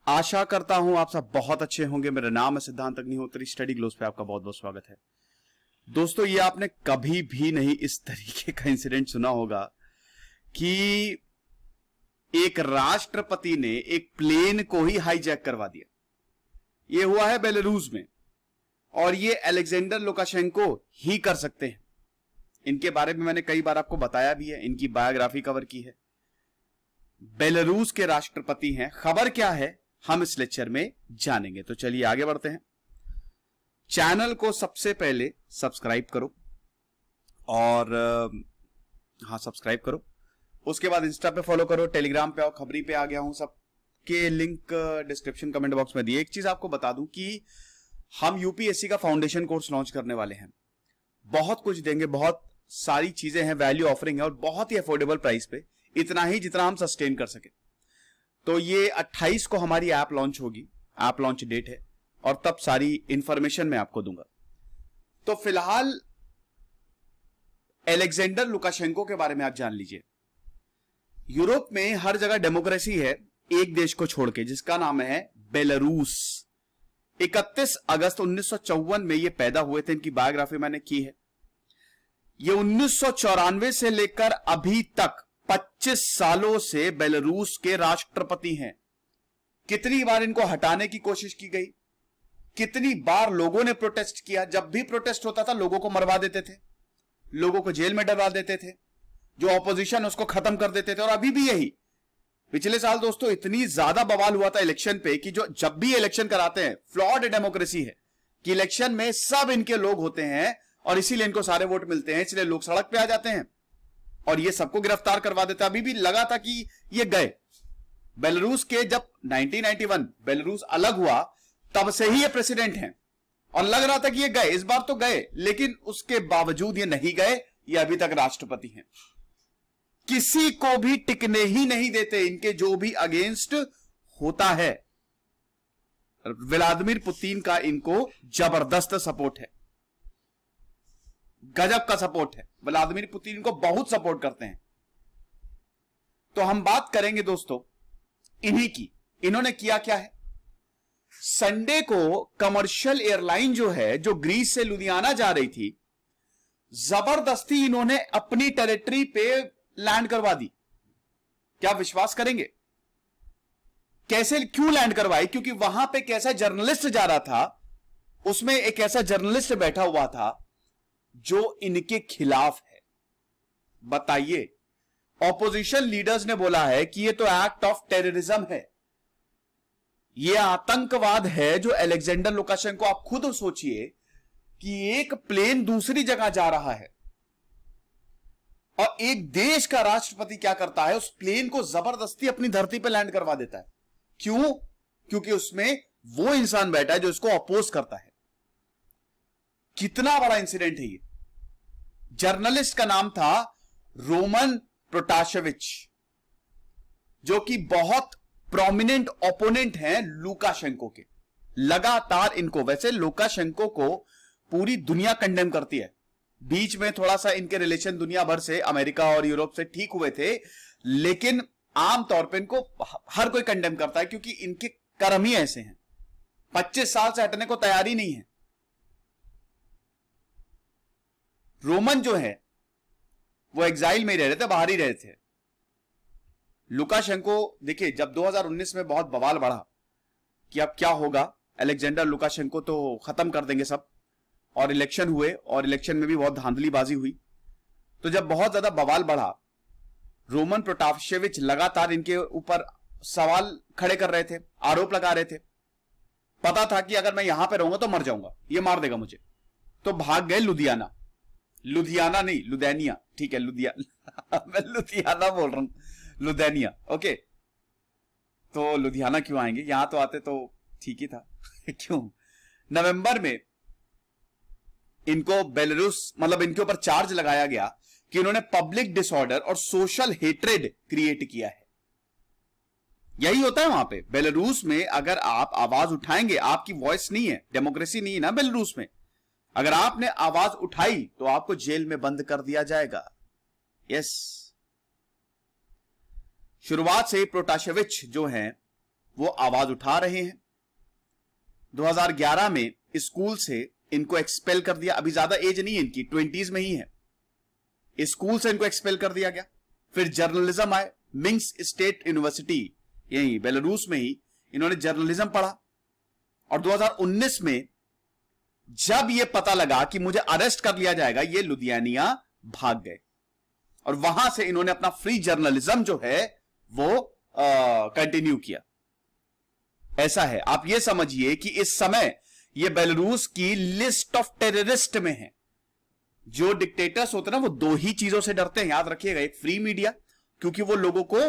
आशा करता हूं आप सब बहुत अच्छे होंगे। मेरा नाम है सिद्धांत अग्निहोत्री। स्टडी ग्लोस पे आपका बहुत बहुत स्वागत है। दोस्तों, ये आपने कभी भी नहीं इस तरीके का इंसिडेंट सुना होगा कि एक राष्ट्रपति ने एक प्लेन को ही हाईजैक करवा दिया। ये हुआ है बेलारूस में और ये अलेक्जेंडर लुकाशेंको ही कर सकते हैं। इनके बारे में मैंने कई बार आपको बताया भी है, इनकी बायोग्राफी कवर की है। बेलारूस के राष्ट्रपति हैं। खबर क्या है हम इस लेक्चर में जानेंगे। तो चलिए आगे बढ़ते हैं। चैनल को सबसे पहले सब्सक्राइब करो और सब्सक्राइब करो। उसके बाद इंस्टा पे फॉलो करो, टेलीग्राम पे आओ, खबरी पे आ गया हूं। सबके लिंक डिस्क्रिप्शन कमेंट बॉक्स में दिए। एक चीज आपको बता दूं कि हम यूपीएससी का फाउंडेशन कोर्स लॉन्च करने वाले हैं। बहुत कुछ देंगे, बहुत सारी चीजें हैं, वैल्यू ऑफरिंग है और बहुत ही अफोर्डेबल प्राइस पे, इतना ही जितना हम सस्टेन कर सके। तो ये 28 को हमारी ऐप लॉन्च होगी, ऐप लॉन्च डेट है और तब सारी इंफॉर्मेशन मैं आपको दूंगा। तो फिलहाल अलेक्जेंडर लुकाशेंको के बारे में आप जान लीजिए। यूरोप में हर जगह डेमोक्रेसी है, एक देश को छोड़ के, जिसका नाम है बेलारूस। 31 अगस्त 1954 में ये पैदा हुए थे। इनकी बायोग्राफी मैंने की है। ये 1994 से लेकर अभी तक 25 सालों से बेलारूस के राष्ट्रपति हैं। कितनी बार इनको हटाने की कोशिश की गई, कितनी बार लोगों ने प्रोटेस्ट किया। जब भी प्रोटेस्ट होता था लोगों को मरवा देते थे, लोगों को जेल में डलवा देते थे, जो ऑपोजिशन उसको खत्म कर देते थे। और अभी भी यही। पिछले साल दोस्तों इतनी ज्यादा बवाल हुआ था इलेक्शन पे कि जो जब भी इलेक्शन कराते हैं, फ्लॉड डेमोक्रेसी है कि इलेक्शन में सब इनके लोग होते हैं और इसीलिए इनको सारे वोट मिलते हैं, इसलिए लोग सड़क पे आ जाते हैं और ये सबको गिरफ्तार करवा देता। अभी भी लगा था कि ये गए। बेलारूस के जब 1991 बेलारूस अलग हुआ तब से ही ये प्रेसिडेंट हैं और लग रहा था कि ये गए, इस बार तो गए, लेकिन उसके बावजूद ये नहीं गए। ये अभी तक राष्ट्रपति हैं। किसी को भी टिकने ही नहीं देते, इनके जो भी अगेंस्ट होता है। व्लादिमीर पुतिन का इनको जबरदस्त सपोर्ट है, गजब का सपोर्ट है। व्लादिमीर पुतिन को बहुत सपोर्ट करते हैं। तो हम बात करेंगे दोस्तों इन्हीं की। इन्होंने किया क्या है। संडे को कमर्शियल एयरलाइन जो है, जो ग्रीस से लुधियाना जा रही थी, जबरदस्ती इन्होंने अपनी टेरिटरी पे लैंड करवा दी। क्या विश्वास करेंगे कैसे, क्यों लैंड करवाई? क्योंकि वहां पे एक ऐसा जर्नलिस्ट जा रहा था, उसमें एक ऐसा जर्नलिस्ट बैठा हुआ था जो इनके खिलाफ है। बताइए, ऑपोजिशन लीडर्स ने बोला है कि ये तो एक्ट ऑफ टेररिज्म है, ये आतंकवाद है जो अलेक्जेंडर लुकाशेंको। आप खुद सोचिए कि एक प्लेन दूसरी जगह जा रहा है और एक देश का राष्ट्रपति क्या करता है, उस प्लेन को जबरदस्ती अपनी धरती पर लैंड करवा देता है। क्यों? क्योंकि उसमें वो इंसान बैठा है जो इसको अपोज करता है। कितना बड़ा इंसिडेंट है ये। जर्नलिस्ट का नाम था रोमन प्रोटाशेविच, जो कि बहुत प्रोमिनेंट ओपोनेंट हैं लुकाशेंको के। लगातार इनको, वैसे लुकाशेंको को पूरी दुनिया कंडेम करती है। बीच में थोड़ा सा इनके रिलेशन दुनिया भर से, अमेरिका और यूरोप से ठीक हुए थे, लेकिन आमतौर पर इनको हर कोई कंडेम करता है क्योंकि इनके कर्म ही ऐसे हैं। 25 साल से हटने को तैयार ही नहीं है। रोमन जो है वो एग्जाइल में ही रह रहे थे, बाहर ही रहे थे। लुकाशेंको, देखिए, जब 2019 में बहुत बवाल बढ़ा कि अब क्या होगा, अलेक्जेंडर लुकाशेंको तो खत्म कर देंगे सब, और इलेक्शन हुए और इलेक्शन में भी बहुत धांधलीबाजी हुई। तो जब बहुत ज्यादा बवाल बढ़ा, रोमन प्रोटाशेविच लगातार इनके ऊपर सवाल खड़े कर रहे थे, आरोप लगा रहे थे। पता था कि अगर मैं यहां पे रहूंगा तो मर जाऊंगा, ये मार देगा मुझे। तो भाग गए लुधियाना। लुधियाना नहीं, लुधैनिया, ठीक है, लुधियाना मैं लुधियाना बोल रहा हूं, लुधैनिया, ओके। तो लुधियाना क्यों आएंगे, यहां तो आते तो ठीक ही था क्यों? नवंबर में इनको बेलारूस, मतलब इनके ऊपर चार्ज लगाया गया कि इन्होंने पब्लिक डिसऑर्डर और सोशल हेट्रेड क्रिएट किया है। यही होता है वहां पे बेलारूस में। अगर आप आवाज उठाएंगे, आपकी वॉइस नहीं है, डेमोक्रेसी नहीं है ना बेलारूस में, अगर आपने आवाज उठाई तो आपको जेल में बंद कर दिया जाएगा। यस। शुरुआत से प्रोटाशेविच जो हैं वो आवाज उठा रहे हैं। 2011 में स्कूल से इनको एक्सपेल कर दिया। अभी ज्यादा एज नहीं है इनकी, 20s में ही है। स्कूल से इनको एक्सपेल कर दिया गया। फिर जर्नलिज्म आए, मिंस्क स्टेट यूनिवर्सिटी यही बेलारूस में ही इन्होंने जर्नलिज्म पढ़ा। और 2019 में जब यह पता लगा कि मुझे अरेस्ट कर लिया जाएगा, ये लुधियानिया भाग गए और वहां से इन्होंने अपना फ्री जर्नलिज्म जो है वो कंटिन्यू किया। ऐसा है, आप ये समझिए कि इस समय ये बेलारूस की लिस्ट ऑफ टेररिस्ट में है। जो डिक्टेटर्स होते हैं ना, वो दो ही चीजों से डरते हैं, याद रखिएगा। एक फ्री मीडिया, क्योंकि वो लोगों को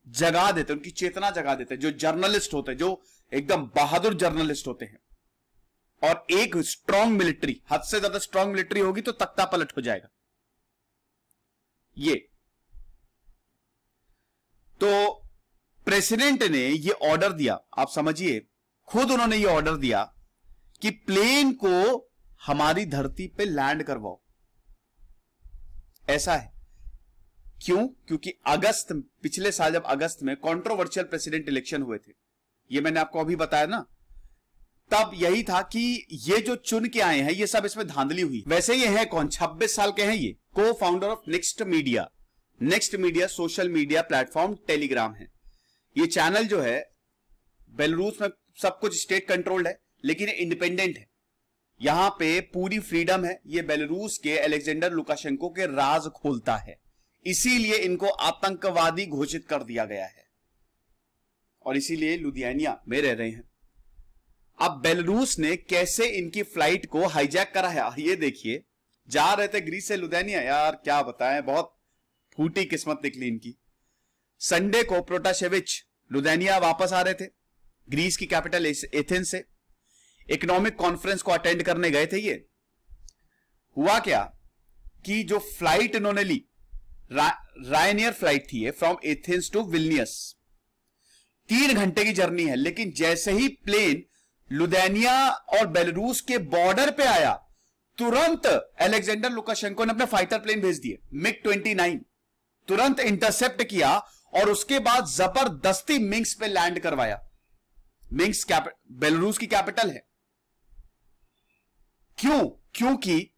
जगा देते हैं, उनकी चेतना जगा देते हैं, जो जर्नलिस्ट होते हैं, जो एकदम बहादुर जर्नलिस्ट होते हैं। और एक स्ट्रांग मिलिट्री, हद से ज्यादा स्ट्रांग मिलिट्री होगी तो तख्ता पलट हो जाएगा। ये तो प्रेसिडेंट ने ये ऑर्डर दिया, आप समझिए, खुद उन्होंने ये ऑर्डर दिया कि प्लेन को हमारी धरती पे लैंड करवाओ। ऐसा है। क्यों? क्योंकि पिछले साल जब अगस्त में कंट्रोवर्शियल प्रेसिडेंट इलेक्शन हुए थे, ये मैंने आपको अभी बताया ना, तब यही था कि ये जो चुन के आए हैं ये सब इसमें धांधली हुई। वैसे ये है कौन? 26 साल के हैं ये, को founder of next media social media platform Telegram है। ये चैनल जो है बेलारूस में सब कुछ स्टेट कंट्रोल्ड है, लेकिन इंडिपेंडेंट है। यहां पे पूरी फ्रीडम है। ये बेलारूस के अलेक्जेंडर लुकाशेंको के राज खोलता है, इसीलिए इनको आतंकवादी घोषित कर दिया गया है और इसीलिए लुधियानिया में रह रहे हैं। अब बेलारूस ने कैसे इनकी फ्लाइट को हाईजैक करा है, ये देखिए। जा रहे थे ग्रीस से लुधियानिया, यार क्या बताएं, बहुत फूटी किस्मत निकली इनकी। संडे को प्रोटाशेविच लुधियानिया वापस आ रहे थे ग्रीस की कैपिटल एथेंस से। इकोनॉमिक कॉन्फ्रेंस को अटेंड करने गए थे ये। हुआ क्या कि जो फ्लाइट इन्होंने ली, रायनियर फ्लाइट थी ये, फ्रॉम एथेंस टू विल्नियस, 3 घंटे की जर्नी है। लेकिन जैसे ही प्लेन लुधियानिया और बेलारूस के बॉर्डर पे आया, तुरंत अलेक्जेंडर लुकाशेंको ने अपने फाइटर प्लेन भेज दिए, MiG-29, तुरंत इंटरसेप्ट किया और उसके बाद जबरदस्ती मिंस्क पे लैंड करवाया। मिंस्क बेलारूस की कैपिटल है। क्यों? क्योंकि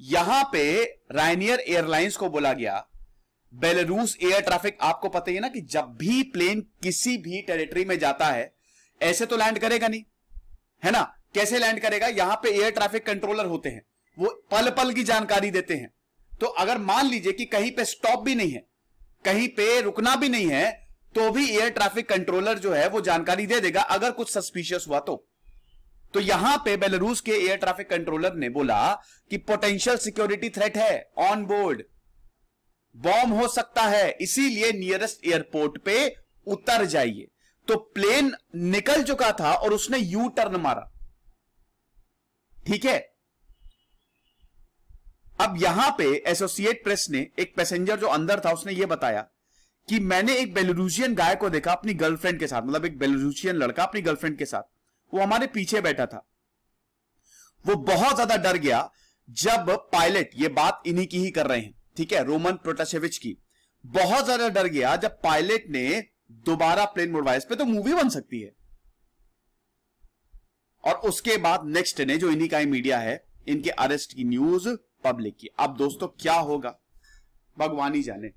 यहां पे रायनियर एयरलाइंस को बोला गया, बेलारूस एयर ट्रैफिक, आपको पता ही है ना कि जब भी प्लेन किसी भी टेरिटरी में जाता है ऐसे तो लैंड करेगा नहीं, है ना? कैसे लैंड करेगा? यहां पे एयर ट्रैफिक कंट्रोलर होते हैं, वो पल पल की जानकारी देते हैं। तो अगर मान लीजिए कि कहीं पे स्टॉप भी नहीं है, कहीं पे रुकना भी नहीं है, तो भी एयर ट्रैफिक कंट्रोलर जो है वो जानकारी दे देगा अगर कुछ सस्पिशियस हुआ तो यहां पे बेलारूस के एयर ट्रैफिक कंट्रोलर ने बोला कि पोटेंशियल सिक्योरिटी थ्रेट है, ऑन बोर्ड बॉम्ब हो सकता है, इसीलिए नियरेस्ट एयरपोर्ट पे उतर जाइए। तो प्लेन निकल चुका था और उसने यू टर्न मारा। ठीक है। अब यहां पे एसोसिएट प्रेस ने, एक पैसेंजर जो अंदर था, उसने यह बताया कि मैंने एक बेलारूसियन गाय को देखा अपनी गर्लफ्रेंड के साथ, मतलब एक बेलारूसियन लड़का अपनी गर्लफ्रेंड के साथ, वो हमारे पीछे बैठा था। वो बहुत ज्यादा डर गया जब पायलट, ये बात इन्हीं की ही कर रहे हैं, ठीक है, रोमन प्रोटाशेविच की, बहुत ज्यादा डर गया जब पायलट ने दोबारा प्लेन मुड़वाया। इस पे तो मूवी बन सकती है। और उसके बाद नेक्स्ट ने, जो इन्हीं का ही मीडिया है, इनके अरेस्ट की न्यूज पब्लिक की। अब दोस्तों क्या होगा भगवान ही जाने,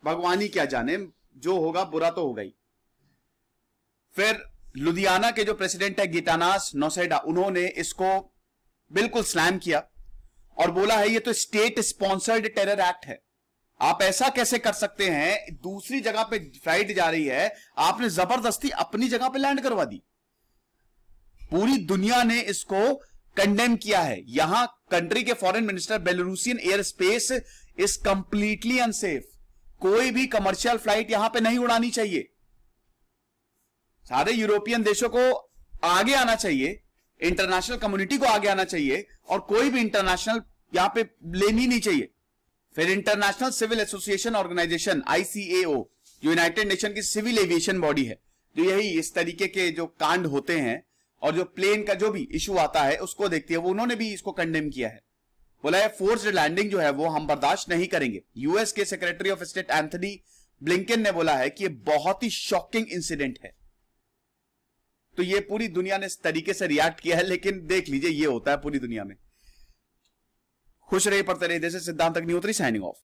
भगवान ही क्या जाने, जो होगा बुरा तो होगा ही। फिर लुधियाना के जो प्रेसिडेंट है गितानास नौसेडा, उन्होंने इसको बिल्कुल स्लैम किया और बोला है ये तो स्टेट स्पॉन्सर्ड टेरर एक्ट है। आप ऐसा कैसे कर सकते हैं? दूसरी जगह पे फ्लाइट जा रही है, आपने जबरदस्ती अपनी जगह पे लैंड करवा दी। पूरी दुनिया ने इसको कंडेम किया है। यहां कंट्री के foreign minister, Belarusian air space is completely unsafe, कोई भी कमर्शियल फ्लाइट यहां पे नहीं उड़ानी चाहिए। सारे यूरोपियन देशों को आगे आना चाहिए, इंटरनेशनल कम्युनिटी को आगे आना चाहिए और कोई भी इंटरनेशनल यहां पे लेनी नहीं चाहिए। फिर international civil association organisation ICAO, united nation की सिविल एविएशन बॉडी है, जो यही इस तरीके के जो कांड होते हैं और जो प्लेन का जो भी इशू आता है उसको देखती है, वो उन्होंने भी इसको कंडेम किया है। बोला है फोर्स्ड लैंडिंग जो है वो हम बर्दाश्त नहीं करेंगे। यूएस के secretary of state Anthony Blinken ने बोला है कि ये बहुत ही शॉकिंग इंसिडेंट है। तो ये पूरी दुनिया ने इस तरीके से रिएक्ट किया है, लेकिन देख लीजिए ये होता है पूरी दुनिया में। खुश रहिए, पढ़ते रहिए। जैसे सिद्धांत अग्निहोत्री साइनिंग ऑफ।